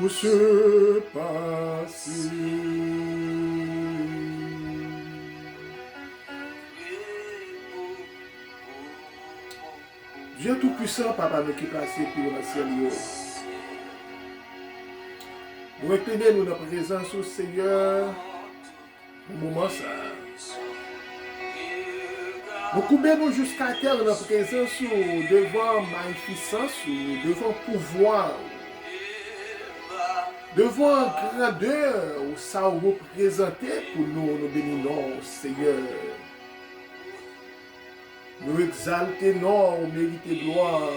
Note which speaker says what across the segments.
Speaker 1: tout se passe. Dieu Tout-Puissant, Papa, nous qui passons pour le ciel. Nous retenons notre présence au Seigneur au moment ça. Nous coupons jusqu'à terre notre présence devant magnificence, devant pouvoir, devant grandeur, ça vous représenter pour nous, nous bénissons, Seigneur. Nous exaltons, nous méritons gloire,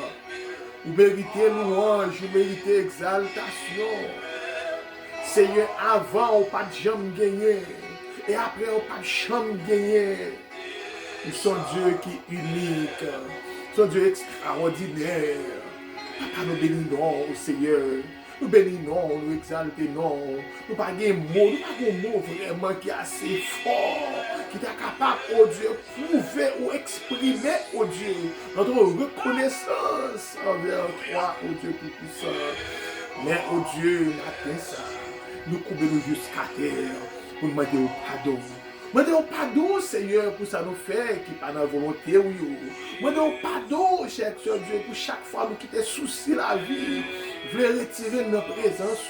Speaker 1: nous méritons louange, nous méritons exaltation. Seigneur, avant, on pas de jambe gagné, et après, on pas de jambe gagné. Nous sommes Dieu qui est unique, nous sommes Dieu extraordinaire. Papa, nous bénissons, Seigneur. Nous bénissons, nous exaltons, nous pas de mots vraiment qui est assez fort, qui est capable, oh Dieu, prouver ou exprimer, oh Dieu, notre reconnaissance envers toi, oh Dieu Tout-Puissant. Mais, oh Dieu, matin ça, nous coupons jusqu'à terre pour demander au pardon. Demandez pardon, Seigneur, pour ça nous fait, qui pas dans la volonté. Demandez pardon, cher Dieu, pour chaque fois nous quitter souci la vie, voulez retirer notre présence.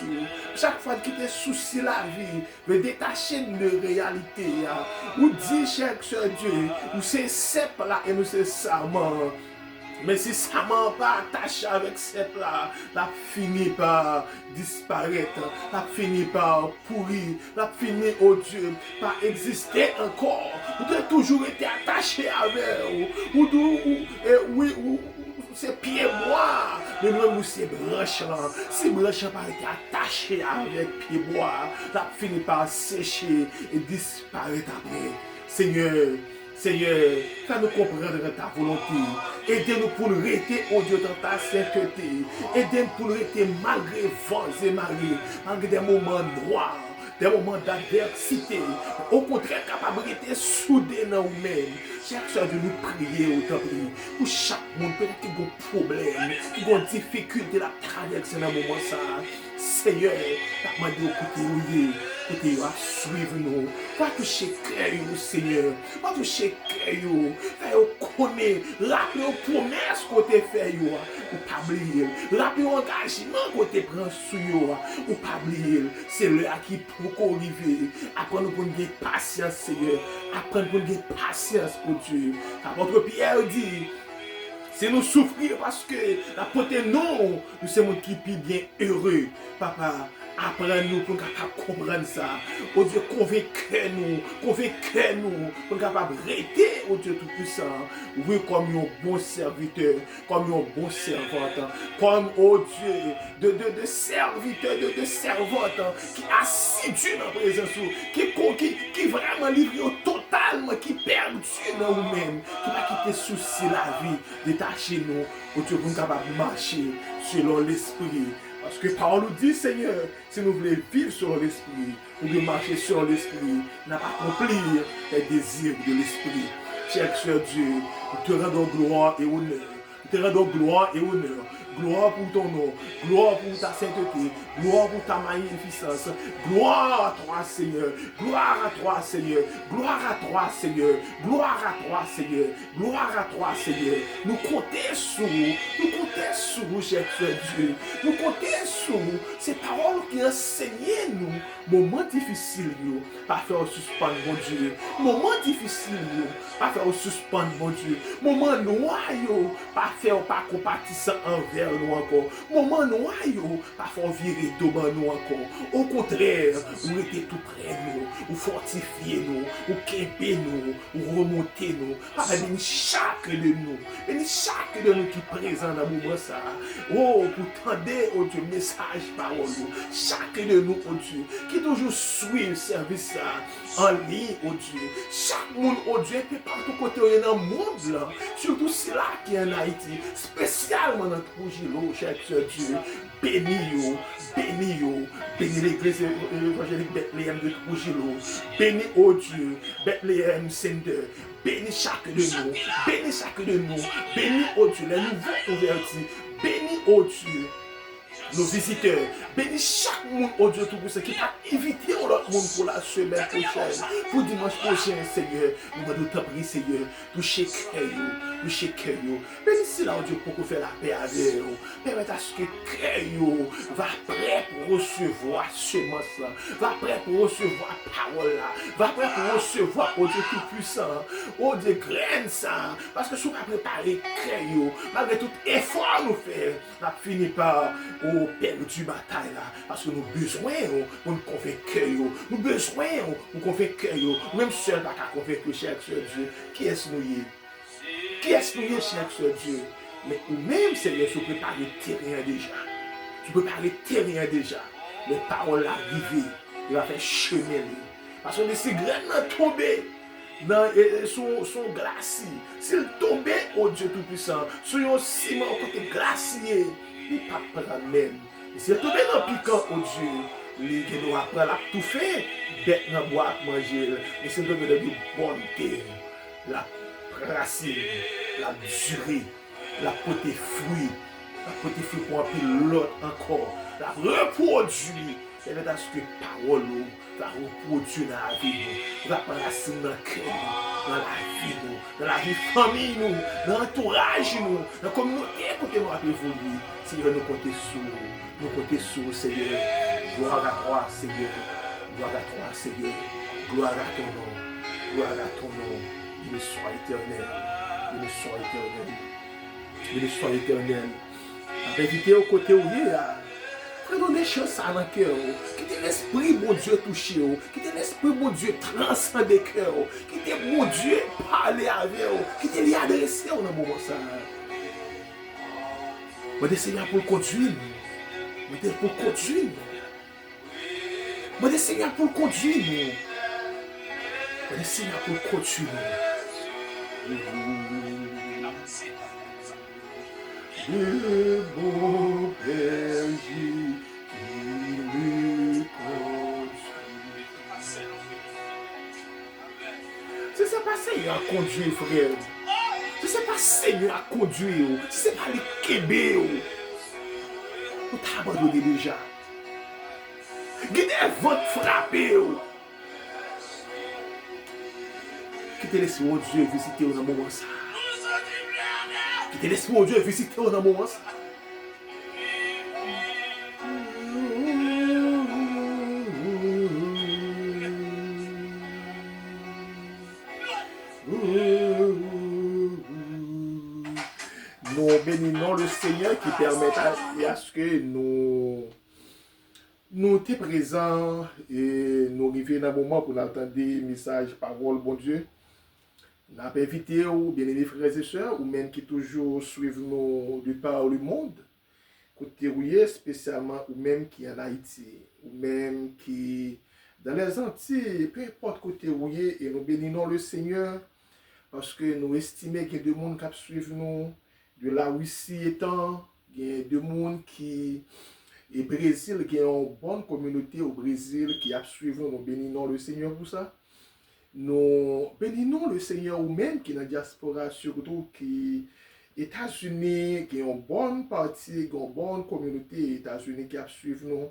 Speaker 1: Chaque fois nous quitter souci la vie, voulez détacher de réalité. Ou dit, cher Dieu, nous c'est simple là et nous c'est serment. Mais si ça m'a pas attaché avec cette là, la fini par disparaître, la fini par pourrir, la fini, oh Dieu, par exister encore. Vous avez toujours été attaché avec ou c'est pieds bois, mais nous c'est branche là. Si branche n'a pas été attaché avec pieds bois, la fini par sécher et disparaître après. Seigneur, fais-nous comprendre ta volonté. Aidez-nous pour nous rester, oh Dieu, dans ta sainteté. Aidez-nous pour nous rester malgré vents et marées, malgré des moments noirs, des moments d'adversité. Au contraire, capable de rester soudés dans nous-mêmes. Chaque soir, de nous prier autant pour chaque monde, peut-être qui a un problème, qui a une difficulté à traverser dans le moment ça. Seigneur, t'as demandé au côté où à suivre nous. Va toucher cœur, Seigneur. Va toucher cœur. Fais connaître. Rappelez aux promesses qu'on t'a fait. Ou pas oublier. Rappelez aux engagements qu'on t'a pris sur vous. Ou pas oublier. C'est là qui pour qu'on arrive. Apprendre pour nous patience, Seigneur. Apprendre pour nous patience pour Dieu. Car votre Pierre dit, c'est nous souffrir parce que la portée non, nous sommes qui bien heureux. Papa, apprends-nous pour nous comprendre ça. Oh Dieu, convainquez-nous pour nous capables de rester, oh Dieu Tout-Puissant. Oui, comme un bon serviteur, comme un bon servante, comme, oh Dieu, de serviteur, de servante, qui est assidu dans la présence, qui vraiment livré totalement, qui perdu dans nous-mêmes, qui va quitter souci la vie, détacher nous, oh Dieu, pour nous capables de marcher selon l'esprit. Parce que parole nous dit, Seigneur, si nous voulons vivre sur l'esprit, nous devons marcher sur l'esprit, n'a pas accomplir les désirs de l'esprit. Cher Dieu, nous te rendons gloire et honneur. Nous te rendons gloire et honneur. Gloire pour ton nom, gloire pour ta sainteté, gloire pour ta magnificence, gloire à toi Seigneur, gloire à toi Seigneur, gloire à toi Seigneur, gloire à toi Seigneur, gloire à toi Seigneur. Nous comptons sur vous, cher Dieu, nous comptons sur vous, ces paroles qui enseignent nous, moments difficiles, pas faire suspendre mon Dieu, moments difficiles, pas faire suspendre mon Dieu, moments noirs, pas faire pas compatissant envers nous encore. Moment noir, pas faire virer devant nous encore. Au contraire, vous étiez tout près de nous, vous fortifiez nous, vous camper nous, vous remontez nous. Papa, bénis chaque de nous, bénis chaque de nous qui est présent dans le moment ça. Oh, pour tendre, oh Dieu, message, parole, chaque de nous, oh Dieu, qui toujours suit le service ça, en ligne, oh Dieu. Chaque monde, oh Dieu, peut partout côté dans le monde là, surtout c'est là qui est en Haïti, spécialement dans le Trujillo, cher Dieu, bénis l'église évangélique Bethléem de Trujillo, bénis, oh Dieu, Bethléem Sender, bénis chaque de nous, bénis, oh Dieu, les nouveaux convertis, bénis, oh Dieu, nos visiteurs. Bénis chaque monde, oh Dieu Tout-Puissant, qui va inviter l'autre monde pour la semaine prochaine, pour dimanche prochain, Seigneur. Nous allons te prier, Seigneur, toucher cœur, toucher cœur. Bénis là, oh Dieu, pour qu'on fasse la paix avec eux. Permettez à ce que cœur va prêt pour recevoir semence là, va prêt pour recevoir parole là, va prêt pour recevoir, oh Dieu Tout-Puissant, oh Dieu, graine ça. Parce que si on va préparer cœur, malgré tout effort nous faire, on a fini par perdre du bataille là. Parce que nous avons besoin pour nous convaincre. Nous avons besoin pour convaincre. Même seul pas qu'à convaincre, cher Dieu. Qui est-ce nous y est? Qui est-ce nous y est, cher Dieu? Mais même, Seigneur, tu peux parler terrain déjà. Tu peux parler terrain déjà. Les paroles arrivent. Il va faire chemin. Parce que ces graines tombées sont glacées. S'ils tombaient, oh Dieu Tout-Puissant, sur un ciment côté glacier, il ne pas prendre même. Et s'ils tombaient dans le piquant, oh Dieu, les gens après la tout fait, bête dans le bois à manger. Mais s'ils tombent dans de bonne terre, la racine, la durée, la côté fruit, la côté fruit pour appeler l'autre encore, la reproduit. C'est à ce que parole va reproduire dans la vie, va prendre racine dans le cœur, dans la vie, dans la vie famille, dans l'entourage, dans la communauté, côté nous évoluer. Seigneur, nous comptons sur, Seigneur. Gloire à toi, Seigneur. Gloire à toi, Seigneur. Gloire à ton nom. Gloire à ton nom. Il soit éternel. Il soit éternel. Il soit éternel. Invité au côté où il est là. Prenons des choses dans le cœur, qui t'est l'esprit, mon Dieu, touché, qui t'est l'esprit, mon Dieu, transcender cœur, qui t'est, mon Dieu, parler avec eux, qui t'est adressé dans le moment ça. Moi, des Seigneur pour conduire, moi, des pour conduire, moi, des Seigneur pour conduire, moi, des Seigneur pour conduire. Le beau berger qui me conduit. Si ce n'est pas Seigneur à conduire, frère. Si ce n'est pas Seigneur à conduire, si ce n'est pas les Québé, vous t'abandonnez déjà. Guidez votre frappé. Quittez laisser mon Dieu visiter au moment ça. Qui te laisse mon Dieu visiter au moment ça. Nous bénissons le Seigneur qui permet à ce que nous sommes présents et nous arrivons dans un moment pour entendre des messages, paroles, bon Dieu. Nous avons invité bien-aimés frères et sœurs, ou même qui toujours suivent nous de par le monde, côté rouillé, spécialement, ou même qui en Haïti, ou même qui dans les Antilles, peu importe côté rouillé, et nous bénissons le Seigneur, parce que nous estimons qu'il y a des gens qui suivent nous, de la Russie étant, il y a des gens qui, et Brésil, qui ont une bonne communauté au Brésil, qui suivent nous bénissons le Seigneur pour ça. Nous bénissons le Seigneur ou même qui est dans la diaspora, surtout qui États-Unis, qui ont une bonne partie, qui ont une bonne communauté États-Unis qui suivent nous.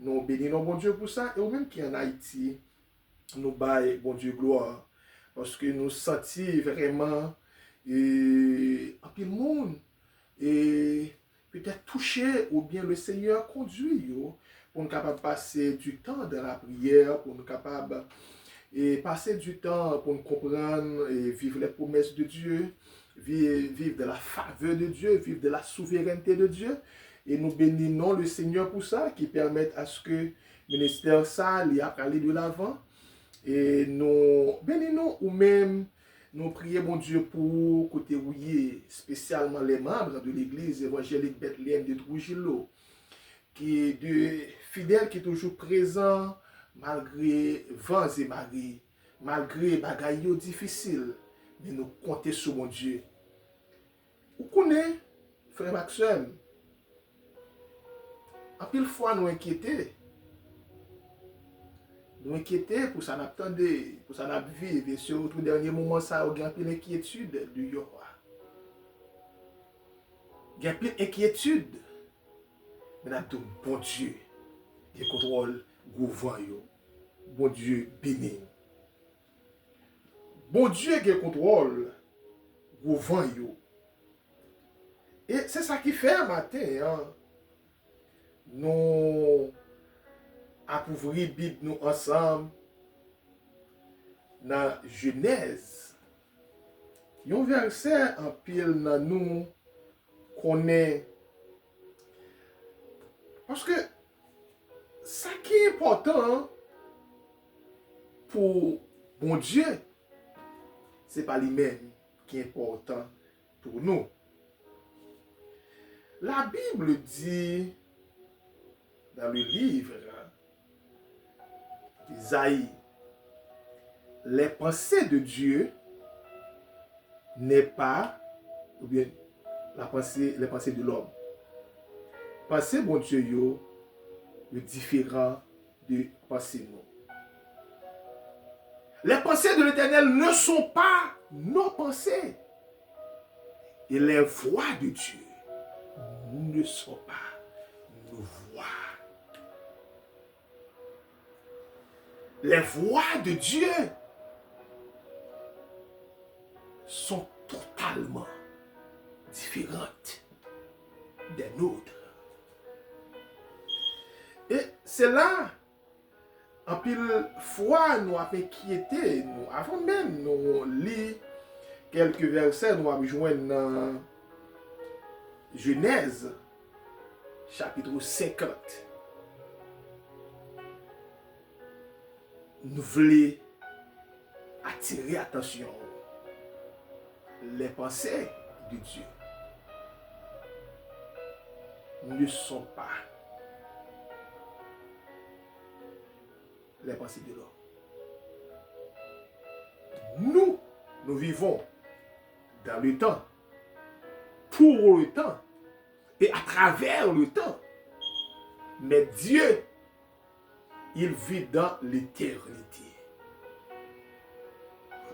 Speaker 1: Nous bénissons bon Dieu pour ça. Et ou même qui est en Haïti, nous baillons bon Dieu gloire. Parce que nous sentons vraiment un peu le monde et peut-être touché ou bien le Seigneur conduit pour nous capables de passer du temps dans la prière, pour nous capables et passer du temps pour nous comprendre et vivre les promesses de Dieu, vivre de la faveur de Dieu, vivre de la souveraineté de Dieu. Et nous bénissons le Seigneur pour ça, qui permet à ce que le ministère ça lui a allé de l'avant. Et nous bénissons ou même nous prions mon Dieu pour côté rouillé, spécialement les membres de l'église évangélique Bethléem de Trujillo, qui est de fidèles qui est toujours présent malgré vents et marées, malgré bagailles difficiles, mais nous comptons sur mon Dieu. Vous connaissez, frère Maxime, en pile fois nous inquiétés. Nous inquiétés pour ça n'attendait, pour ça n'a vivre, et surtout dernier moment ça, il y a un peu d'inquiétude du Yoruba. Il y a un peu d'inquiétude. Mais tout bon Dieu qui contrôle gouvernement. Bon Dieu béni. Bon Dieu qui contrôle gouvernement. Et c'est ça qui fait un matin, hein, nous approuvons Bible nous ensemble dans Genèse. Il y a un verset en pile dans nous qu'on est. Parce que ça qui est important pour bon Dieu, ce n'est pas lui-même qui est important pour nous. La Bible dit dans le livre d'Isaïe, les pensées de Dieu n'est pas, ou bien les pensées de l'homme. Pensées bon Dieu yo, le différent de pensées nous. Les pensées de l'Éternel ne sont pas nos pensées. Et les voix de Dieu ne sont pas nos voix. Les voix de Dieu sont totalement différentes des nôtres. Et c'est là, en pile fois, nous avons inquiété, nous, avant même nous lire quelques versets, nous avons joint dans Genèse, chapitre 50. Nous voulons attirer l'attention, les pensées de Dieu ne sont pas les pensées de l'homme. Nous vivons dans le temps, pour le temps et à travers le temps. Mais Dieu, il vit dans l'éternité.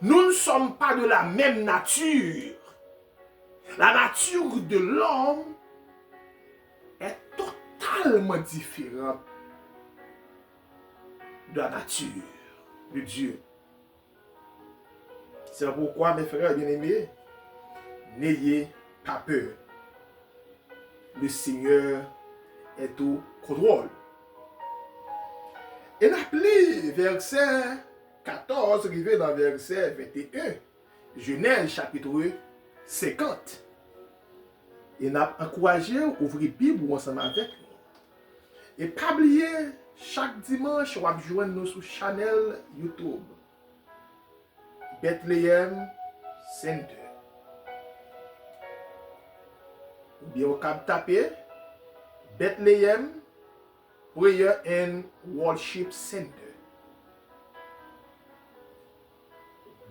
Speaker 1: Nous ne sommes pas de la même nature. La nature de l'homme est totalement différente de la nature de Dieu. C'est pourquoi, mes frères bien-aimés, n'ayez pas peur. Le Seigneur est au contrôle. Et l'appelé verset 14, arrivé dans verset 21, Genèse chapitre 50. Et n'a encouragé à ouvrir la Bible ensemble avec nous. Et pas oublier, chaque dimanche, on va joindre nous sur channel YouTube. Bethlehem Center. Ou bien on peut taper Bethlehem Prayer and Worship Center.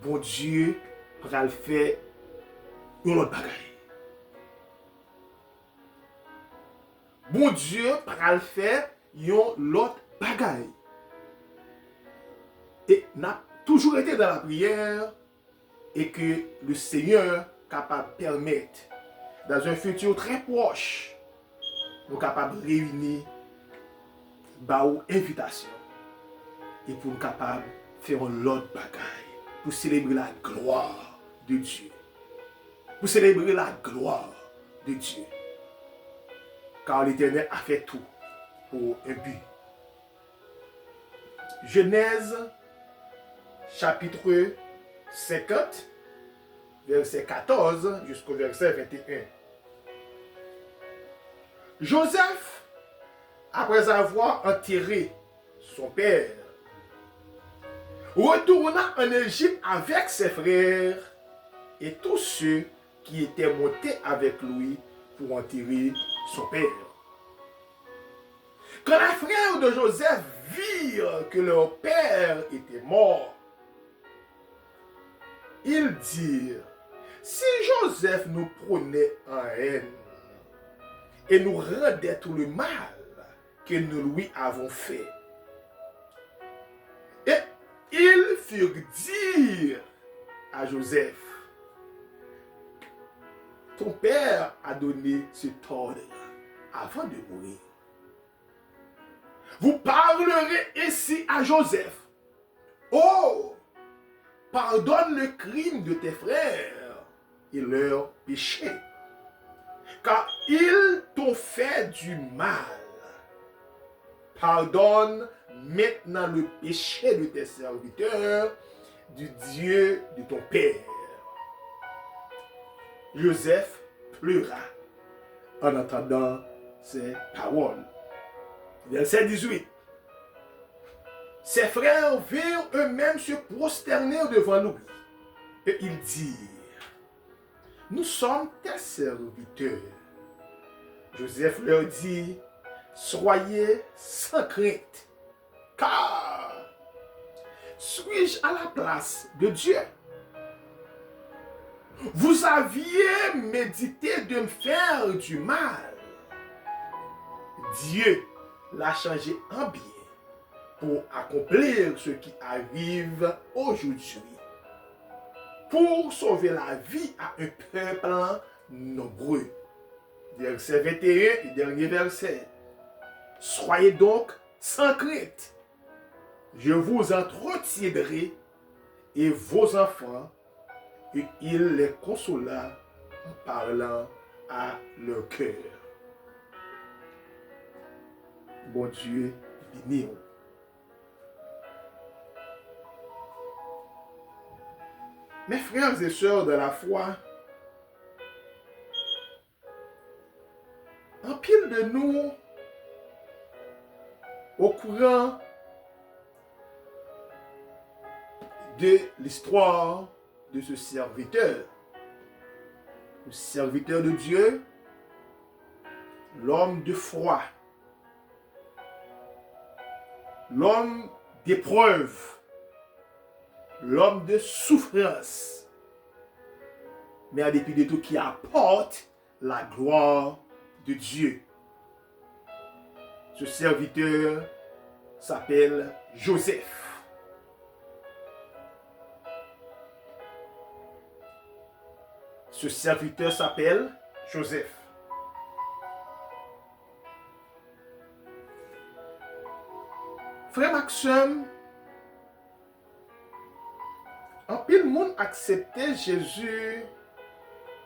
Speaker 1: Bon Dieu va le faire une autre bagaille. Bon Dieu va le faire une autre bagaille. Et n'a toujours été dans la prière et que le Seigneur est capable de permettre dans un futur très proche nous capables de réunir une invitation et pour nous capables de faire l'autre bagaille pour célébrer la gloire de Dieu. Pour célébrer la gloire de Dieu. Car l'Éternel a fait tout pour un but. Genèse chapitre 50, verset 14 jusqu'au verset 21. Joseph, après avoir enterré son père, retourna en Égypte avec ses frères et tous ceux qui étaient montés avec lui pour enterrer son père. Quand les frères de Joseph virent que leur père était mort, ils dirent, si Joseph nous prenait en haine et nous rendait tout le mal que nous lui avons fait. Et ils firent dire à Joseph, ton père a donné cet ordre avant de mourir. Vous parlerez ainsi à Joseph. Oh, pardonne le crime de tes frères et leur péché, car ils t'ont fait du mal. Pardonne maintenant le péché de tes serviteurs, du Dieu de ton père. Joseph pleura en entendant ces paroles. Verset 18. Ses frères virent eux-mêmes se prosterner devant lui. Et ils dirent, nous sommes tes serviteurs. Joseph leur dit, soyez sans crainte, car suis-je à la place de Dieu? Vous aviez médité de me faire du mal. Dieu l'a changé en bien pour accomplir ce qui arrive aujourd'hui, pour sauver la vie à un peuple nombreux. Verset 21 et dernier verset. Soyez donc sans crainte. Je vous entretiendrai et vos enfants, et il les consola en parlant à leur cœur. Bon Dieu, bénis-nous. Mes frères et sœurs de la foi, en pile de nous, au courant de l'histoire de ce serviteur, le serviteur de Dieu, l'homme de foi, l'homme d'épreuve, l'homme de souffrance, mais à dépit de tout qui apporte la gloire de Dieu. Ce serviteur s'appelle Joseph. Ce serviteur s'appelle Joseph. Frère Maxime, en pile monde acceptait Jésus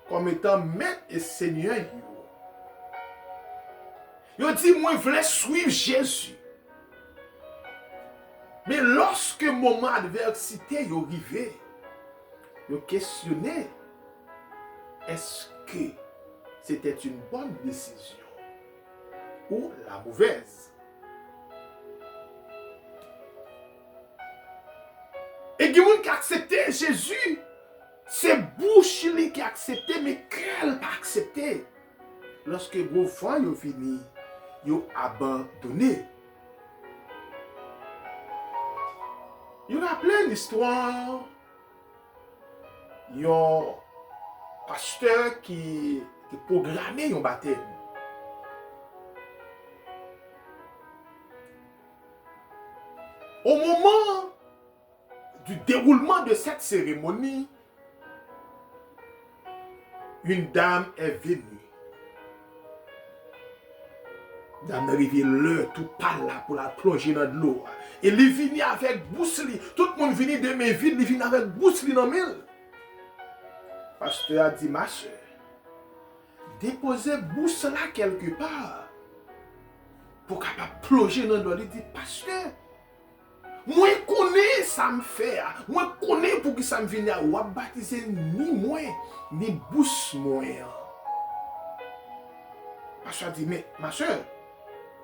Speaker 1: comme étant maître et seigneur. Ils dit, moi je voulais suivre Jésus. Mais lorsque le moment d'adversité est arrivé, ils questionnaient, est-ce que c'était une bonne décision ou la mauvaise? Et il y a des gens qui acceptaient Jésus. C'est bouche qui acceptait, mais cœur pas accepté. Lorsque vos enfants ont fini, ils ont abandonné. Il y a plein d'histoires. Il y a un pasteur qui programmait un baptême. Au moment du déroulement de cette cérémonie, une dame est venue. Dame arrivée l'heure, tout par là pour la plonger dans de l'eau. Et il vient avec bousli. Tout le monde vient de mes villes, il vient avec bousli dans mille. Pasteur a dit, ma soeur, déposez bousli là quelque part pour capable plonger dans l'eau. Il dit, pasteur, moi je connais ça me fait. Moi je connais pour que ça me vienne à ou baptiser ni moi, ni bousli moi. Pasteur a dit, mais ma soeur,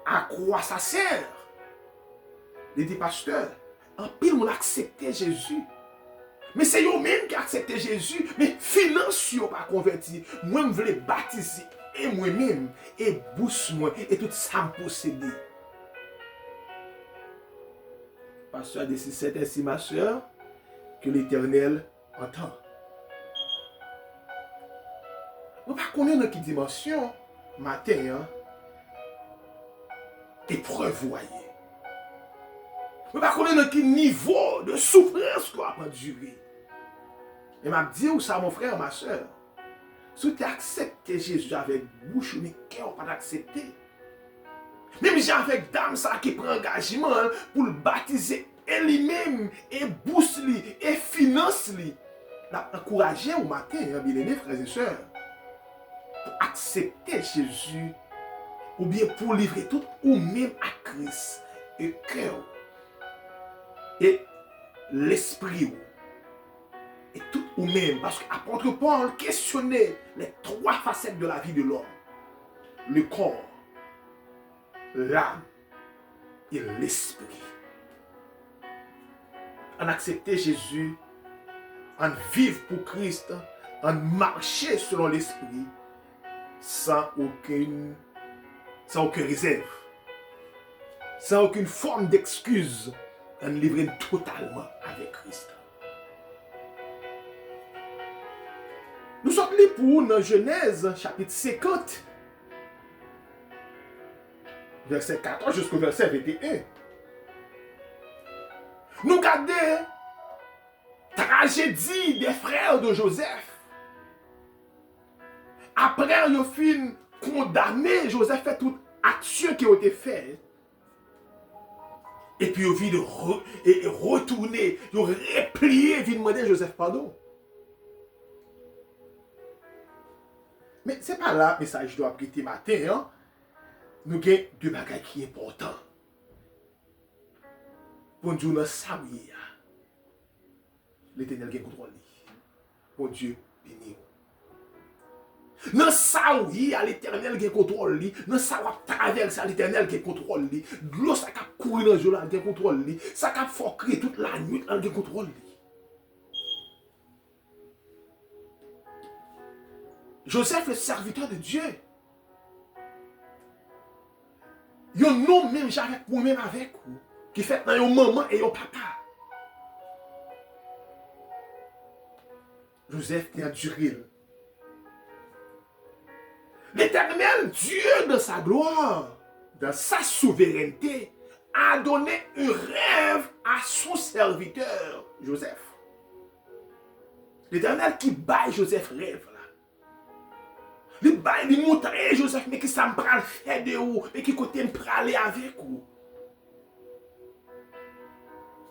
Speaker 1: à quoi ça sert? Il dit, pasteur, en pile, on a accepté Jésus. Mais c'est eux-mêmes qui ont accepté Jésus, mais financièrement pas converti. Moi, je voulais baptiser, et moi-même, et bouche moi, et tout ça me posséder. Pasteur a dit, c'est ainsi, ma soeur, que l'Éternel entend. On ne va pas connaître dans quelle dimension, matin, hein, épreuve voyez. On ne va pas connaître dans quel niveau de souffrance qu'on va endurer. Et m'a dit où ça, mon frère, ma soeur, si tu acceptes Jésus avec bouche, mais cœur pas d'accepter, Même j'ai avec dame ça qui prend engagement pour le baptiser lui-même et bourse lui et finance lui. L'a encouragé au matin, bien aimés frères et sœurs, pour accepter Jésus ou bien pour livrer tout ou même à Christ et cœur et l'esprit et tout ou même parce qu'apôtre Paul questionnait les trois facettes de la vie de l'homme: le corps, l'âme et l'esprit. En accepter Jésus, en vivre pour Christ, en marcher selon l'esprit, sans aucune réserve, sans aucune forme d'excuse, en livrer totalement avec Christ. Nous sommes là pour dans Genèse chapitre 50, verset 14 jusqu'au verset 21. Nous regardons la tragédie des frères de Joseph. Après, ils ont fini condamné Joseph fait toute action qui a été faite. Et puis, ils ont fini de retourner, ils ont replié, ils ont demandé Joseph pardon. Mais ce n'est pas là le message doit prêter matin. Hein? Nous avons deux bagages qui sont importants. Bon Dieu, nous savons. L'Éternel qui contrôle. Bon Dieu, béni. Nous savons l'Éternel qui contrôle. Nous savons traverser l'Éternel qui contrôle. L'eau, ça cap courir dans le jour, qui contrôle. Ça cap fort crier toute la nuit, qui contrôle. Joseph, le serviteur de Dieu. Il y a un nom même avec vous, même avec vous, qui fait dans un maman et un papa. Joseph qui a duré. L'Éternel, Dieu de sa gloire, dans sa souveraineté, a donné un rêve à son serviteur, Joseph. L'Éternel qui baille Joseph rêve là. Il montrait Joseph, mais qui ça me prend faire de vous, mais qui côté me praler avec vous.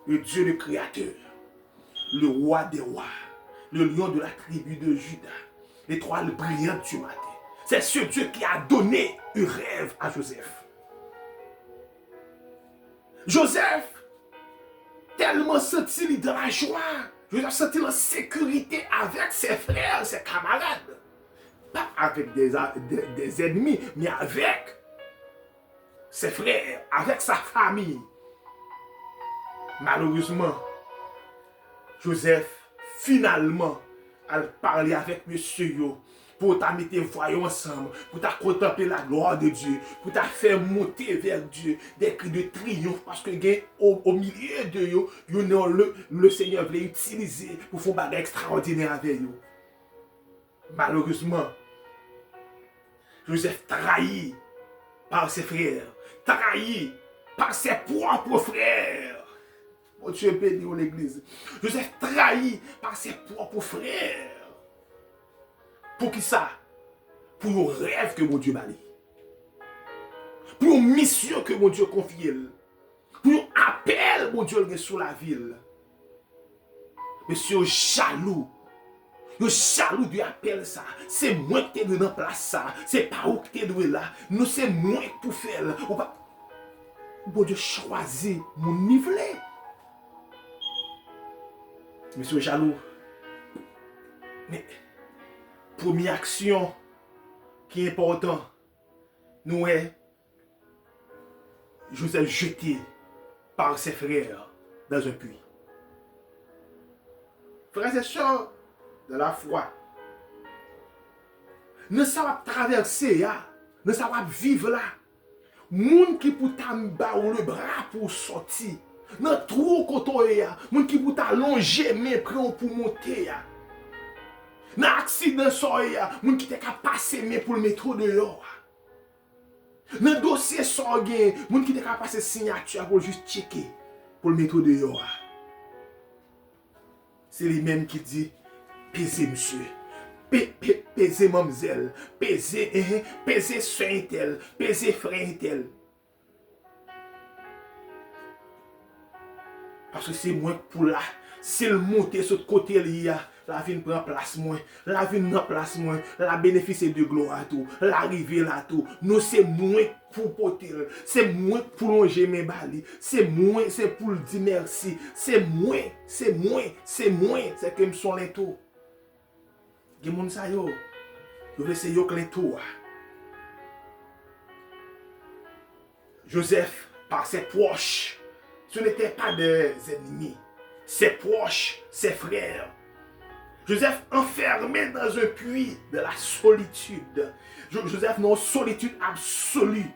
Speaker 1: Le Dieu le Créateur, le roi des rois, le lion de la tribu de Juda, l'étoile brillante du matin. C'est ce Dieu qui a donné un rêve à Joseph. Joseph, tellement senti dans la joie, Joseph senti la sécurité avec ses frères, ses camarades. Pas avec des ennemis, mais avec ses frères, avec sa famille. Malheureusement, Joseph, finalement, a parlé avec monsieur Yo pour t'a mettre voyons ensemble, pour t'a contempler la gloire de Dieu, pour t'a faire monter vers Dieu des cris de triomphe, parce que au milieu de yo, le Seigneur voulait utiliser pour faire un bagage extraordinaire avec eux. Malheureusement, Joseph trahi par ses frères, trahi par ses propres frères. Mon Dieu béni l'église. Joseph trahi par ses propres frères. Pour qui ça? Pour le rêve que mon Dieu m'a dit. Pour une mission que mon Dieu confie. Pour un appel mon Dieu sur la ville. Monsieur jaloux. Le jaloux de appel ça. C'est moi qui t'ai dans la place ça. C'est pas où que t'es doué là. Nous c'est moi pour faire. Bon Dieu choisit mon nivelet. Monsieur jaloux. Mais première action qui est importante, nous est Joseph jeté par ses frères dans un puits. Frères et sœurs de la foi, nous savons traverser, nous savons vivre là. Moun qui pour t'embarrer le bras pour sortir. Dans trop koto ya, moun qui pour t'allonger mais prend pour monter ya. Dans accident so ya, moun qui t'est capable passer mais pour le métro dehors. Dans dossier so gen, moun qui t'est capable passer signature pour juste checker pour le métro dehors. C'est lui même qui dit pesez monsieur. Pesez mademoiselle, pesez soeur tel, pesez frère tel. Parce que c'est moi pour là. S'il monte sur le côté là, la vie prend place moins. La vie prend place moins. La bénéficie de gloire tout. L'arrivée là tout. Nous c'est moins pour porter. C'est moins pour longer mes bali. C'est moins, c'est pour dire merci. C'est moins, c'est moins, c'est moins. C'est que me sont les tout. Gen moun sa yo. Yo vle se yo les tout. Joseph, par ses proches, ce n'étaient pas des ennemis. Ses proches, ses frères. Joseph enfermé dans un puits de la solitude. Joseph dans une solitude absolue.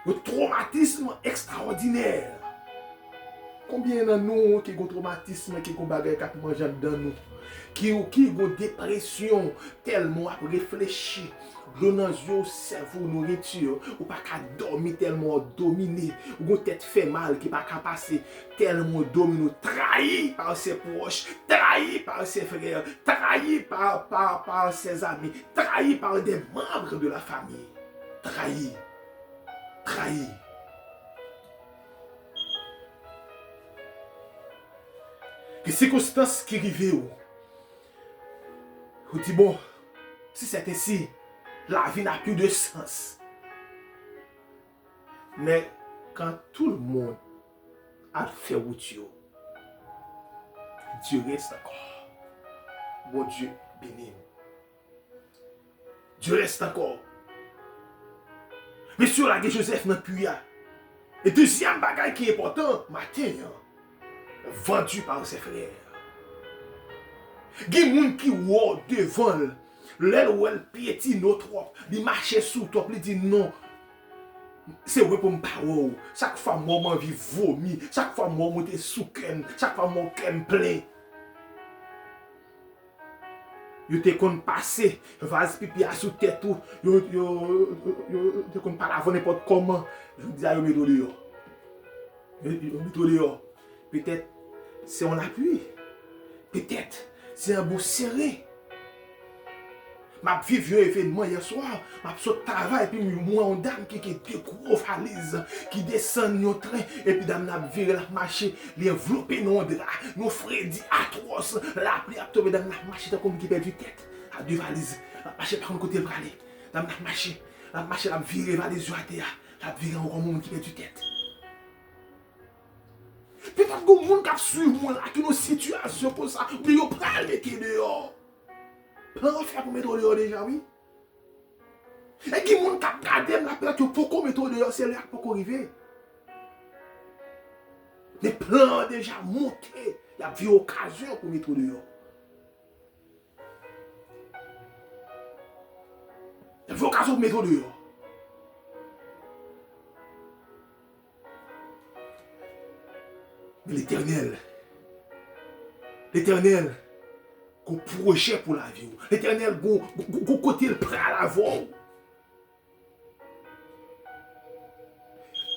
Speaker 1: Un traumatisme extraordinaire. Combien de nous qui ont un traumatisme, qui ont bagay qui mangent dans nous, qui ont une dépression tellement réfléchi, l'eau dans le cerveau, nourriture, ou pas qu'à dormir tellement dominé, ou une tête fait mal qui pas qu'à passer tellement dominé, trahi par ses proches, trahi par ses frères, trahi par ses amis, trahi par des membres de la famille, trahi. Les circonstances qui arrivent, vous dites bon, si c'est ainsi, la vie n'a plus de sens. Mais quand tout le monde a fait route, Dieu reste encore. Bon Dieu béni. Dieu reste encore. Monsieur la Joseph n'a plus. Et deuxième bagage qui est important, matin, vendu par ses frères. Il y a des gens qui sont devant, l'aile où elle piétine trop, ils marchent sous toi, ils disent non. C'est vrai pour me parler. Chaque fois, moi, je vis vomi. Chaque fois, moi, je suis sous crème. Chaque fois, mon crème plein. Yo te kon passé, vase pipi à sous tête tout, yo te kon pas avant n'importe comment. Je dis à yo mettre dehors. Yo mettre dehors. Peut-être c'est on l'appui. Peut-être c'est un beau serré. Ma vive un événement hier soir, ma saute travail puis moi on dame qui était gros valise qui descend au train et puis dame n'a viré la marché, les enveloppé non drap, nos Freddy atroce, la pli a tombé dans la marché comme qui perdu tête, à deux valises, la marché par un côté le bralé, dame la marché la viré valise à terre, la viré encore monde qui perdu tête. Peut-être que monde qui suivre moi là qui nos situation comme ça, mais yo pral mettre dehors. Plan faire pour mettre dehors déjà, oui. Et qui moun kap gade la plate pour mettre dehors, c'est là pour arriver. Les plans déjà montés, il y a vu occasion pour mettre dehors. Il y a vu occasion pour mettre dehors. Mais l'Éternel, qu'on projet pour la vie. L'Éternel, qu'on côté le prêt à la voix.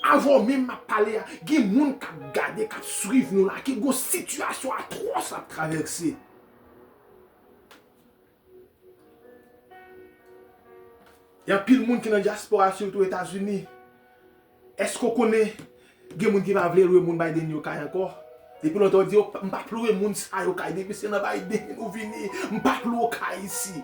Speaker 1: Avant même ma parler, il y a des gens qui regardent, qui suivent nous là, qui ont une situation atroce à traverser. Il y a pile de gens qui sont dans la diaspora, surtout aux États-Unis. Est-ce qu'on connaît des gens qui va vouloir le monde Biden encore? Depuis longtemps, on dit, je ne vais pas pleurer les gens qui depuis c'est dans Biden, nous venons, je ne vais pas pleurer ici.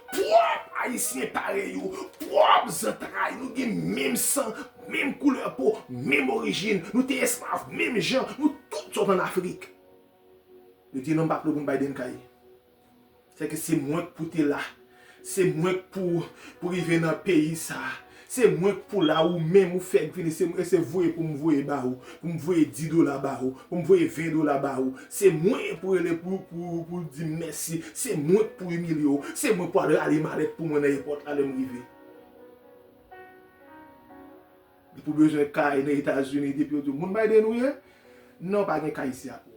Speaker 1: Propre haïtien pareil, propre entrailles, nous avons même sang, même couleur peau, même origine, nous sommes esclaves, même gens, nous tous sommes en Afrique. Nous disons, non, pas pleurer les Biden. C'est que c'est moins pour te là, c'est moins pour vivre dans le pays ça. C'est moins pour là où même vous faites venir, c'est vous pour me voir barou, pour me voir $10 barou, pour me voir $20 barou. C'est moins pour dire merci, c'est moins pour humilier, c'est moins pour aller mal pour mon n'importe aller me river. Pour besoin de cas dans les États-Unis depuis tout le monde Biden ou non pas de cas ici à pour.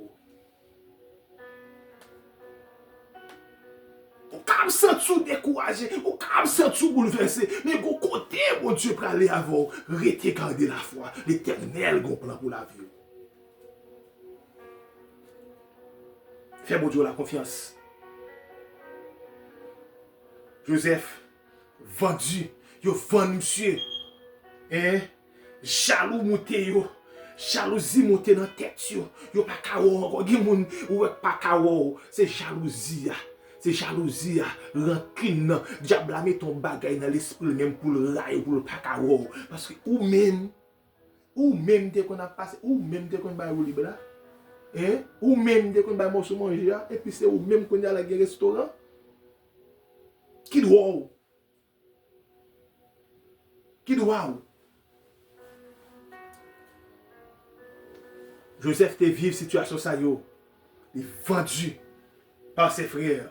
Speaker 1: Ou senti découragé, ou senti bouleversé, mais au côté, mon Dieu, pour aller avant, rester garder la foi, l'Éternel, gon plan pour la vie. Fais mon Dieu la confiance. Joseph, vendu, yo vendu monsieur, jaloux monté yo, Jalousie monte dans tête yo. Yo pas kawo encore. Gen moun ou pas kawo. C'est jalousie. C'est jalousie, rancune. Diable a mis ton bagay dans l'esprit même pour le rail, pour le pas kawo. Parce que ou même dès qu'on a passé, ou même dès qu'on va au libre là. Hein? Ou même dès qu'on va manger, et puis c'est ou même qu'on a à la restaurant. Qui doit? Qui doit? Joseph te vive situation ça yo. Il est vendu par ses frères.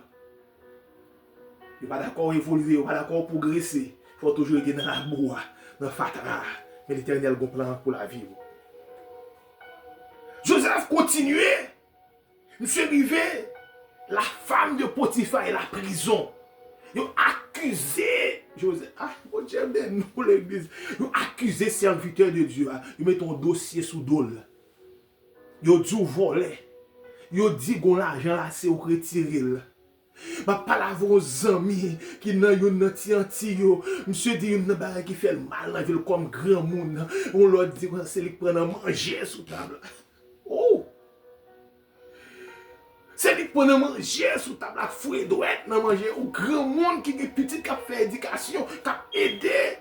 Speaker 1: Il n'est pas d'accord évoluer, il n'est pas d'accord progresser. Il faut toujours être dans la boue, dans la fatara. Mais l'Éternel a un plan pour la vie. Joseph continuait. Monsieur arrivé, la femme de Potiphar et la prison. Ils ont accusé Joseph. Ah, mon Dieu, nous l'église. Ils ont accusé serviteur de Dieu. Ils mettent un dossier sous dol. Ils ont dit voler. Ils ont dit que l'argent là, c'est retiré. Ma parle aux amis qui n'ont yon anti yo. Monsieur dit yon bagay qui fait mal dans ville comme grand monde. On leur dit que c'est lui prendre à manger sous table. Oh! C'est lui prendre à manger sous table à fouet douette dans manger au grand monde qui est petit qui a fait éducation, qui a aidé.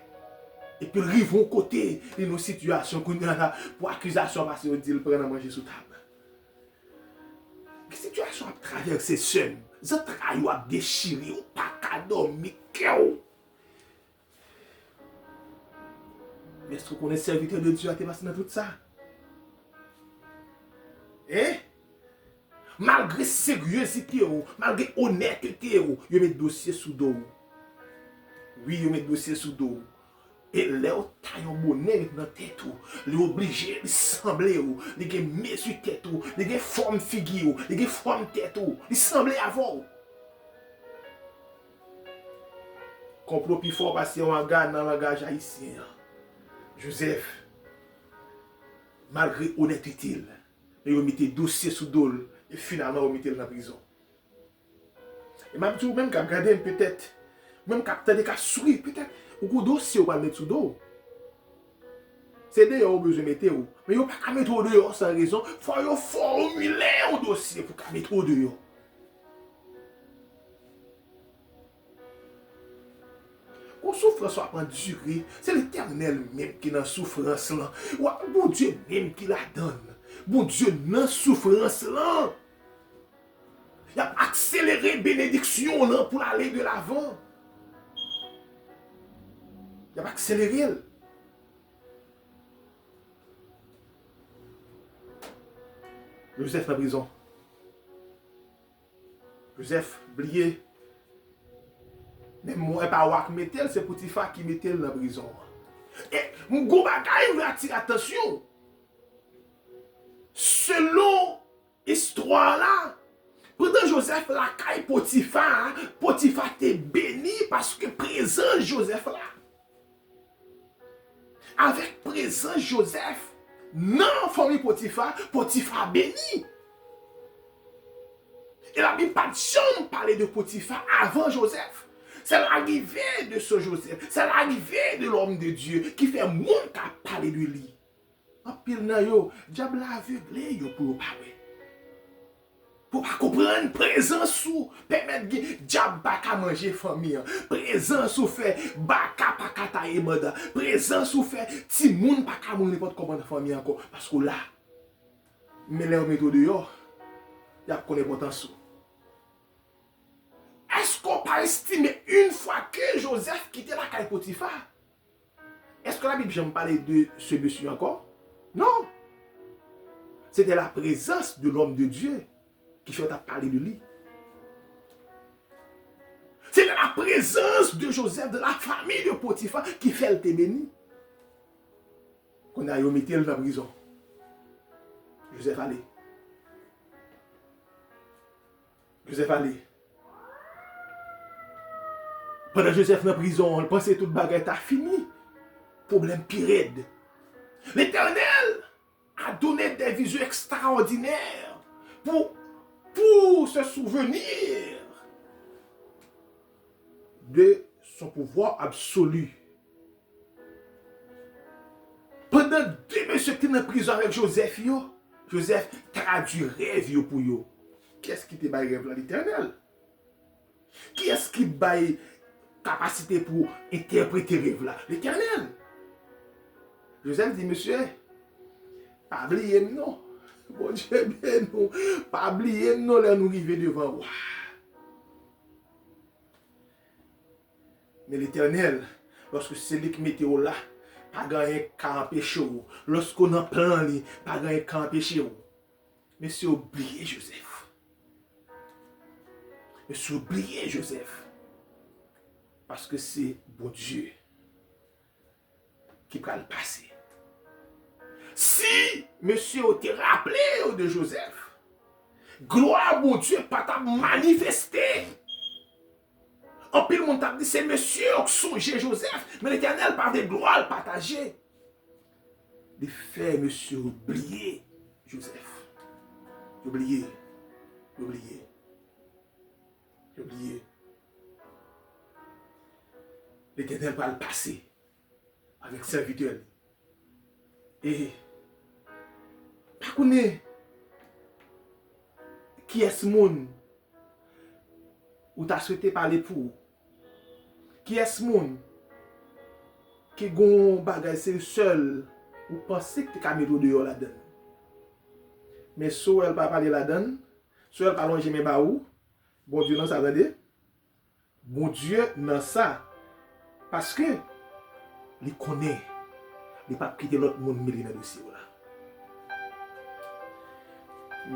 Speaker 1: Et puis ils vont côté de nos situations qu'on a là pour accusation parce qu'on dit le prendre à manger sous table. Quelle situation a traversé seul? Zot rayo a déchiré ou pas qu'à dormir. Mais est-ce qu'on est serviteur de Dieu à te passer dans tout ça? Hein? Malgré sérieuxité, malgré honnêteté, vous mettez dossier sous dos. Oui, vous mettez dossier sous dos. Et là, vous taillez un bonnet dans la tête, vous obligé de sembler, vous avez mis sur la tête, vous avez forme figure, vous avez forme tête, vous semblez avant. Complot plus fort parce qu'on regarde dans le langage haïtien. Joseph, malgré honnêteté, il a mis des dossiers sous dos et finalement il a mis dans la prison. Et même quand même regardé peut-être, même quand il a souri peut-être, ou dossier va mettre sous dos. C'est d'ailleurs besoin de mettre, mais il ne faut pas mettre au dehors sans raison. Il faut formuler un dossier pour mettre au dehors. Quand souffrance va prendre durée, c'est l'Éternel même qui est dans la souffrance là. Bon Dieu même qui la donne. Bon Dieu dans la souffrance là. Il a accéléré la bénédiction là pour aller de l'avant. Il a accéléré. Joseph dans la prison. Joseph, oublié. Mais moi, pas qui mettait, c'est Potiphar qui mettait dans la prison. Et mon gros bagage veut attirer attention. Selon l'histoire là, pendant Joseph la caille Potiphar, Potiphar était béni parce que présent Joseph là. Avec présent Joseph, non famille Potiphar, Potiphar béni. Et la Bible pas de chambre parler de Potiphar avant Joseph. C'est l'arrivée de ce Joseph, c'est l'arrivée de l'homme de Dieu qui fait monde qu'à parler de lui. En pile nan yo, diable aveuglé yo pour parler. Pour pas comprendre présence ou permettre diable pas qu'à manger famille, présence ou fait baka pas qu'à tailler manda, présence ou fait ti moun pas qu'à manger n'importe comment famille encore parce que là mais les méthode yo, y a connaît potentiel. Est-ce qu'on peut estimer une fois que Joseph quittait la caille Potiphar? Est-ce que la Bible j'aime parler de ce monsieur encore? Non. C'était la présence de l'homme de Dieu qui fait parler de lui. C'était la présence de Joseph, de la famille de Potiphar qui fait le béni. Qu'on a mis dans la prison. Joseph allait. Joseph allait. Pendant Joseph dans la prison, on pensait que toute bagarre a fini. Problème pire. L'Éternel a donné des visions extraordinaires pour se souvenir de son pouvoir absolu. Pendant 2 monsieur qui est en prison avec Joseph, Joseph traduit rêve pour yo. Qui est-ce qui te baille rêve là, l'Éternel? Qui est-ce qui baille capacité pour interpréter rêve là? L'Éternel. Joseph dit, monsieur, pas oublier non. Bon Dieu, bien non. Pas oublier non, là nous arriver devant. Wow. Mais l'Éternel, lorsque c'est lui qui mettait là, pas gagné qu'à empêcher. Lorsqu'on en plan, pas gagné qu'à empêcher. Monsieur, oubliez Joseph. Monsieur, oubliez Joseph. Parce que c'est bon Dieu qui va le passer. Si monsieur t'est rappelé de Joseph, gloire à bon Dieu, pas t'a manifesté. En pile, mon t'a dit, c'est monsieur qui songeait Joseph, mais l'Éternel par des gloires partagées. Il fait monsieur oublier Joseph. Oublier. L'Éternel va le passer avec serviteur. Et pas connaît qui est ce monde où tu as souhaité parler pour. Qui est ce monde qui gon bagay c'est seul ou penser que tu as mis dehors là-dedans. Mais si elle pas parler là-dedans, si elle pas longer mes baou, bon Dieu non ça attendez. Bon Dieu non ça parce que il connaît, il pas quitter l'autre monde mêlé dans dossier là.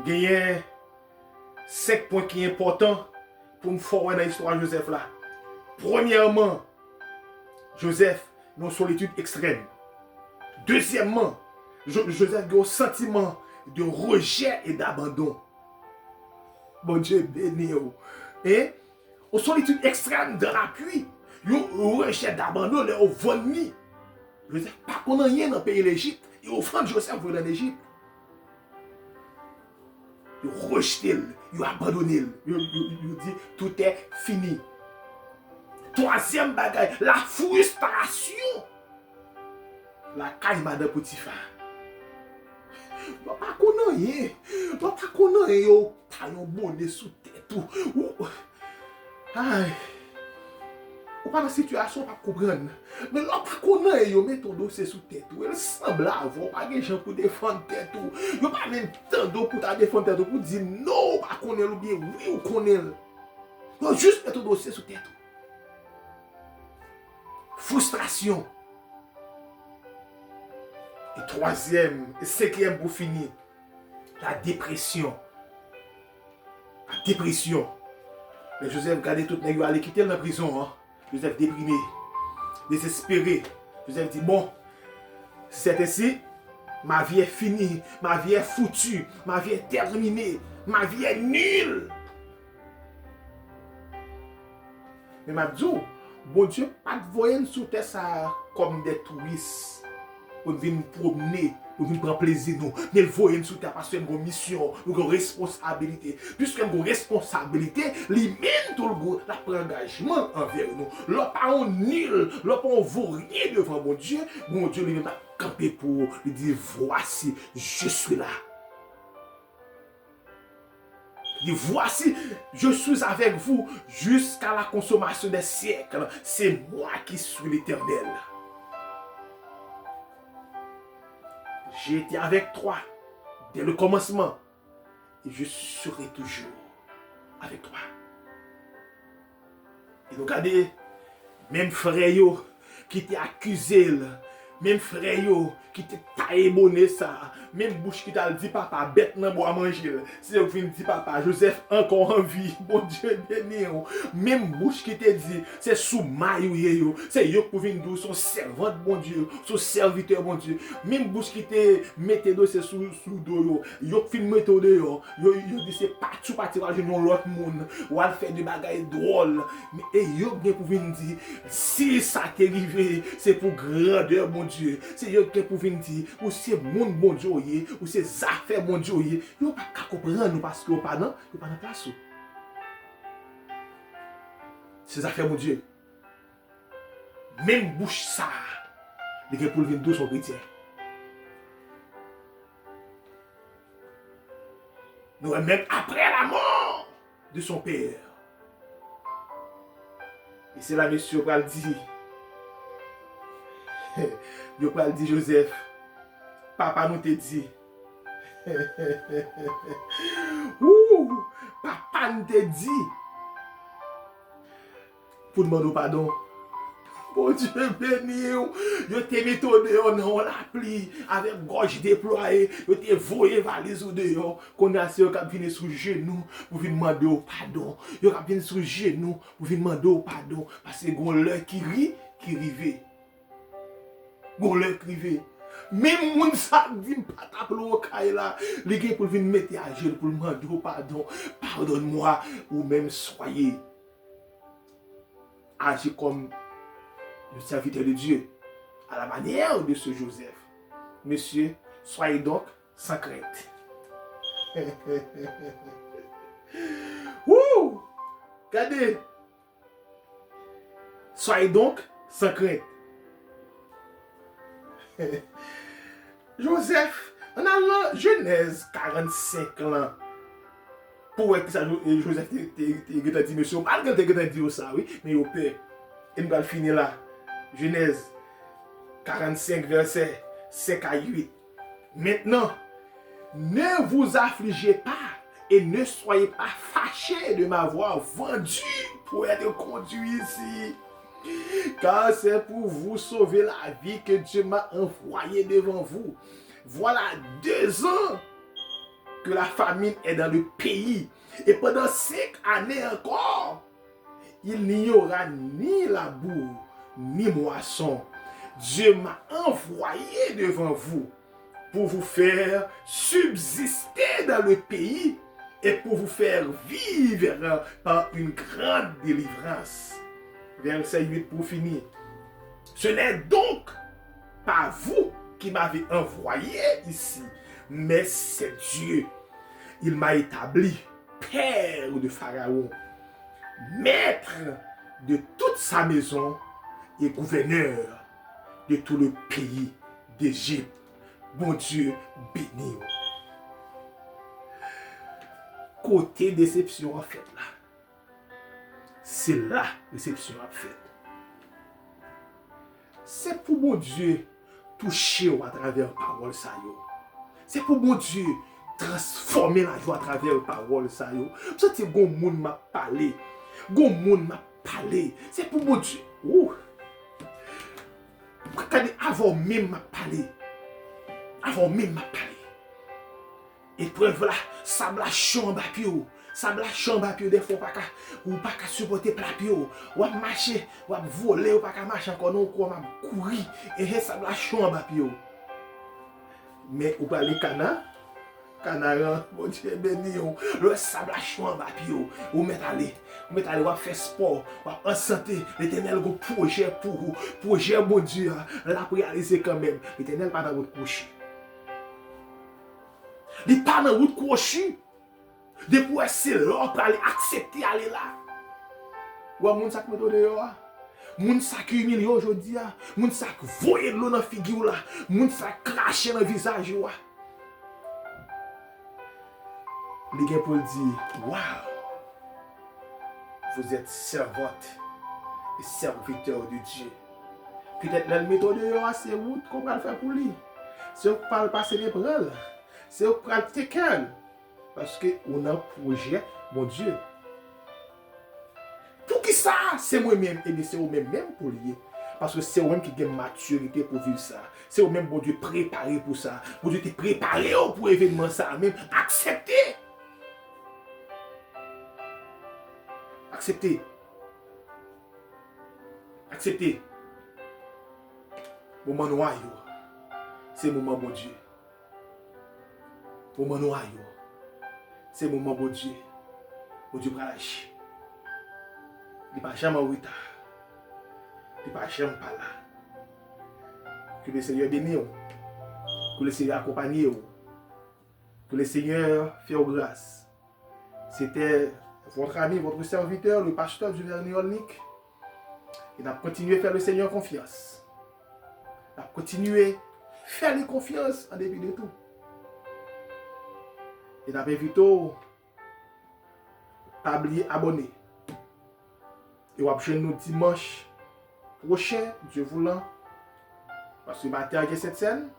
Speaker 1: Gagner 5 points qui sont importants pour me faire dans l'histoire de Joseph là. Premièrement, Joseph dans une solitude extrême. Deuxièmement, Joseph a un sentiment de rejet et d'abandon. Bon Dieu béni. Et une solitude extrême de l'appui, un rejet d'abandon, au venu. Joseph pas qu'on rien dans le pays d'Égypte. Il offre Joseph pour l'Égypte. Il rejeté, il abandonné, il dit tout est fini. Troisième bagaille, la frustration. La caille madame Potiphar. Pas qu'on rien. Pas qu'on rien. T'as un bonnet sous tête tout. Aïe. Ou pas dans situation pas comprendre. Mais là pas qu'on rien, met ton dossier sous tête tout. Elle semble avoir pas de gens pour défendre tête tout. Yo pas même temps pour ta défendre tête pour dire non, pas qu'on ou bien oui ou qu'on est. Yo juste mettre ton dossier sous tête tout. Frustration. Et troisième, et cinquième pour finir, la dépression. La dépression. Mais Joseph, regardez tout le monde, aller quitter la prison. Hein? Joseph déprimé, désespéré. Joseph dit, bon, c'est ainsi, ma vie est finie, ma vie est foutue, ma vie est terminée, ma vie est nulle. Mais ma dit, bon Dieu, pas de voyant sous terre ça comme des touristes. Pour venir promener, pour venir prendre plaisir nous. Mais le voyant sous terre parce qu'il y a une mission, une responsabilité. Puisqu'il y a une responsabilité, il mène tout le monde, la engagement envers nous. L'on pas on nul, l'on pas on vaut rien devant mon Dieu lui m'a campé pour lui dire voici, je suis là. Il dit voici, je suis avec vous jusqu'à la consommation des siècles. C'est moi qui suis l'Éternel. J'ai été avec toi dès le commencement et je serai toujours avec toi. Et regardez, même frère qui t'a accusé, même frère qui t'a taillé bonnet ça, même bouche qui t'a dit papa, bête nan bois manger. C'est vous qui dit papa, Joseph encore en vie, bon Dieu béni. Même bouche qui t'a dit, c'est sous maille c'est yo pour venir d'où son servante bon Dieu, son serviteur bon Dieu. Même bouche qui t'a mette dossier sous dos yo fin mette dehors, yo dit c'est pas tout parti à non l'autre monde, ou al faire des bagailles drôles. Mais yo bien pour venir dire si ça t'est arrivé, c'est pour grandeur mon Dieu. C'est yo qui pour venir dire ou c'est monde bon Dieu ou c'est affaires bon Dieu yo pas comprendre nous parce que yo pas dans place. C'est affaires mon Dieu. Même bouche ça, il pour venir d'où son chrétien. Nous même après la mort de son père. Et c'est là, monsieur, va le dire. Yo va le dire, Joseph. Papa nous te dit. Ouh, papa nous te dit. Pour demander pardon. Bon Dieu béni, yo te mis au dehors dans la pluie avec gorge déployée, yo te voyé valise au dehors, qu'on a se cap venir sous genou pour venir demander pardon. Yo cap venir sous genou pour venir demander pardon parce que gon l'heure qui rit, qui rive. Gon l'heure qui rive. Même moun sa dit pas ta plo kay là, li gen pour venir mettre à genoux pour demander pardon. Pardonne-moi ou même soyez agi comme le serviteur de Dieu, à la manière de ce Joseph. Monsieur, soyez donc sans crainte. Ouh! Regardez. Soyez donc sans crainte. Joseph, on a la Genèse 45 ans. Pour que ça, Joseph te dit, monsieur, malgré que tu dit ça, oui, mais au père, il va finir là. Genèse 45, verset 5 à 8. Maintenant, ne vous affligez pas et ne soyez pas fâchés de m'avoir vendu pour être conduit ici. Car c'est pour vous sauver la vie que Dieu m'a envoyé devant vous. Voilà 2 ans que la famine est dans le pays. Et pendant 5 années encore, il n'y aura ni labour, ni moisson. Dieu m'a envoyé devant vous pour vous faire subsister dans le pays et pour vous faire vivre par une grande délivrance. Verset 8 pour finir. Ce n'est donc pas vous qui m'avez envoyé ici, mais c'est Dieu. Il m'a établi père de Pharaon, maître de toute sa maison et gouverneur de tout le pays d'Égypte. Bon Dieu, béni. Côté déception en fait là. C'est là déception en fait. C'est pour mon Dieu toucher à travers la parole ça yo. C'est pour mon Dieu transformer la joie à travers la parole ça yo. Ça c'est gon moun m'a parlé. Gon moun m'a parlé. C'est pour mon Dieu. Ouh. Avant même m'a parlé. Avant même m'a parlé. Et preuve là, ça la chambre à pied. Ça la chambre à pied des fois ou pas qu'à supporter plat pied. Ou à marcher, ou à voler, ou pas qu'à marcher encore non ou à courir et ça la chambre à pied. Mais ou pas les canards, mon Dieu béni, le sable à chambre à pied, ou mettre aller, ou à faire sport, ou en santé, l'Éternel a un projet pour vous, projet mon Dieu, là pour réaliser quand même, l'Éternel pas dans votre couche. Il pas dans votre couche. Depuis c'est là pour aller accepter aller là. Ou moun sak mette dehors. Moun sak humilié aujourd'hui, moun sak voyer l'eau dans figure là, moun sak cracher dans visage là. Les gars pour dire waouh. Vous êtes servante et serviteur de Dieu. Peut-être dans le méthode dehors c'est route qu'on va faire pour lui. C'est pas passer les bras. C'est pratiquer. Parce qu'on a un projet, mon Dieu. Pour qui ça? C'est moi-même. Et bien c'est vous-même pour lier. Parce que c'est vous-même qui a une maturité pour vivre ça. C'est vous-même, bon Dieu, préparé pour ça. Bon Dieu, t'es préparé pour l'événement ça. Même accepter. Accepter. Accepter. Moment noir, c'est le moment, bon Dieu. Moment noir, c'est le moment, bon Dieu. Bon Dieu, lâcher. Il n'est pas jamais en retard. Il n'est pas jamais pas là. Que le Seigneur bénisse. Que le Seigneur accompagne. Que le Seigneur fasse grâce. C'était votre ami, votre serviteur, le pasteur du Vernier Olnik. Il a continué à faire le Seigneur confiance. Il a continué à faire les confiance en dépit de tout. Et nous invitons à oublier abonner. Et on va nous dimanche prochain, Dieu voulant. Parce que matin, il y a cette scène.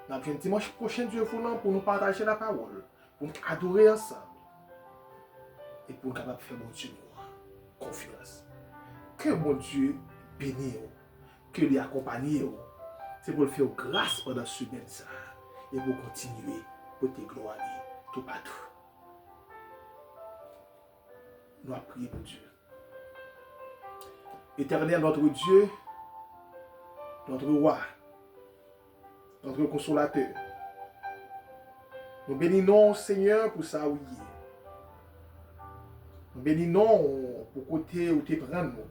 Speaker 1: Nous allons dimanche prochain, Dieu voulant, pour nous partager la parole, pour nous adorer ensemble. Et pour nous capables de faire mon Dieu confiance. Que mon Dieu bénisse, que lui accompagne. C'est pour le faire grâce pendant ce semaine ça. Et pour continuer, pour te gloire tout partout. Nous allons prier pour Dieu. Éternel, notre Dieu, notre roi, notre consolateur. Nous bénissons, Seigneur, pour ça où il est. Nous bénissons pour côté où tu prends nous.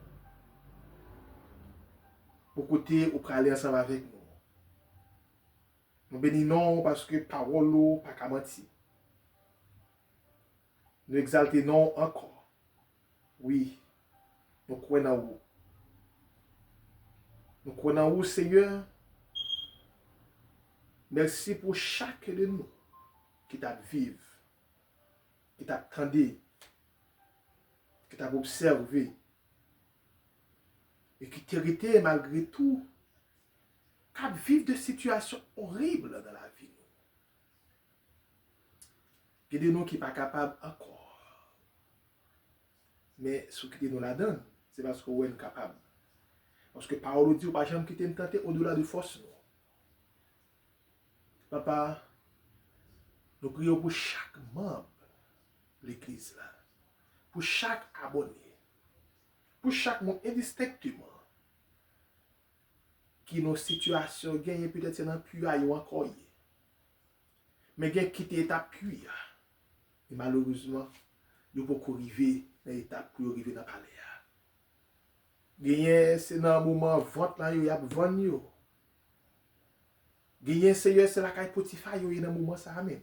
Speaker 1: Pour côté où tu aller ensemble avec nous. Nous bénissons parce que parole ou pas qu'à mentir. Nous exaltons encore. Oui, nous croyons en vous. Nous croyons en vous, Seigneur. Merci pour chaque de nous qui t'a vécu, qui t'a attendu, qui t'a observé et qui t'héritait malgré tout, qui vivent de situations horribles dans la vie. Il y a des nous qui ne sont pas capables encore. Mais ce qui nous la donne, c'est parce que nous sommes capables. Parce que parole dit, pas jamais quitter nous tenter au-delà de force. Papa, nous prions pour chaque membre de l'église là, pour chaque abonné, pour chaque monde indistinctement qui nos situations gagnent peut-être dans plus ou encore mais gagne quitter étape puis et malheureusement nous pas arriver dans l'étape pour arriver dans palais. Gagner c'est dans moment vente là y a vendre yo. Gagner Seigneur c'est la caille Potiphar yo dans moment ça même.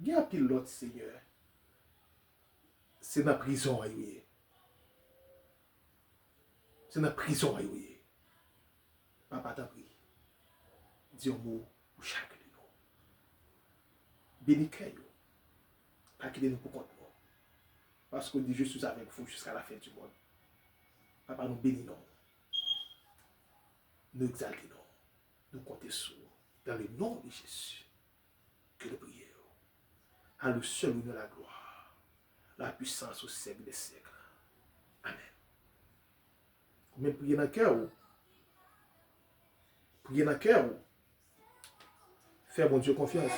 Speaker 1: Gagner pile l'autre Seigneur. C'est dans prison yo. C'est dans prison yo. Papa t'en prie. Dis un mot pour chaque de nous. Bénis cœur yo. Pas qu'il nous pour compte. Parce qu'on dit je suis avec vous jusqu'à la fin du monde. Papa, nous bénissons. Nous exaltons. Nous comptons sur vous. Dans le nom de Jésus. Que nous prions. À le seul nom de la gloire. La puissance au siècle des siècles. Amen. Même prier dans le cœur. Prier dans le cœur. Faire mon Dieu confiance.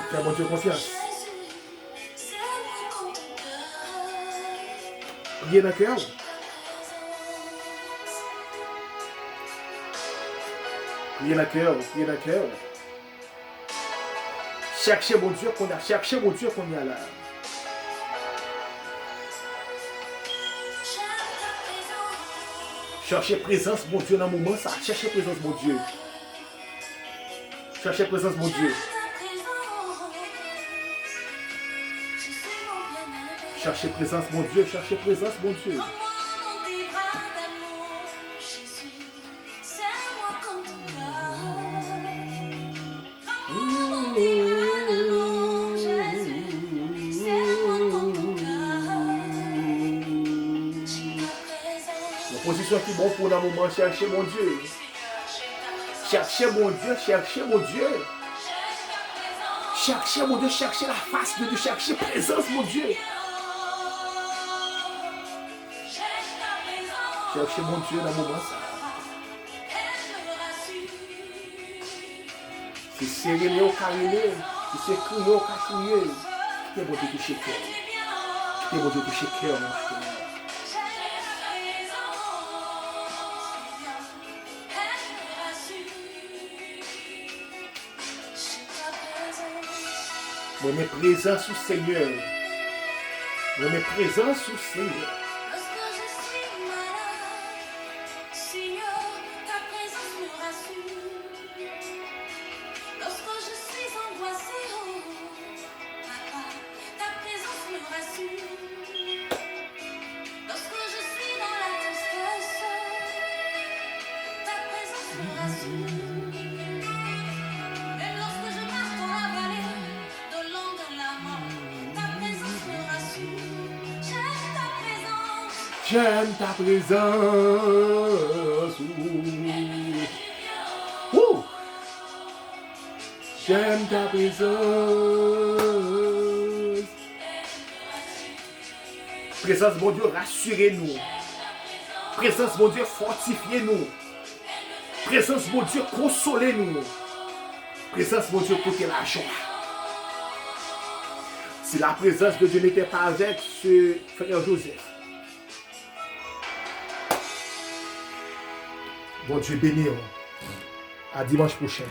Speaker 1: Faire mon Dieu confiance. Priez dans le cœur. Priez dans le cœur. Priez dans le cœur. Cherchez mon Dieu qu'on a. Cherchez mon Dieu qu'on a là. Cherchez présence mon Dieu dans le moment ça. Cherchez présence mon Dieu. Cherchez présence mon Dieu. Cherchez présence, mon Dieu. Cherchez présence, mon Dieu. La position qui est bonne pour le moment, cherchez mon Dieu. Cherchez mon Dieu, cherchez mon Dieu. Cherchez mon Dieu, cherchez la face de Dieu, cherchez présence, mon Dieu. Cherchez mon Dieu dans le moment ça. Si c'est serré au carré, si c'est crié au cachouillé, qui est bon Dieu toucher cœur. Qui est bon Dieu toucher cœur, mon frère. Je mets présent sous Seigneur. Je mets présent sous Seigneur. J'aime ta présence. Ouh. J'aime ta présence. Présence, mon Dieu, rassurez-nous. Présence, mon Dieu, fortifiez-nous. Présence, mon Dieu, consolez-nous. Présence, mon Dieu, portez la joie. Si la présence de Dieu n'était pas avec ce frère Joseph, bon Dieu béni. À dimanche prochain.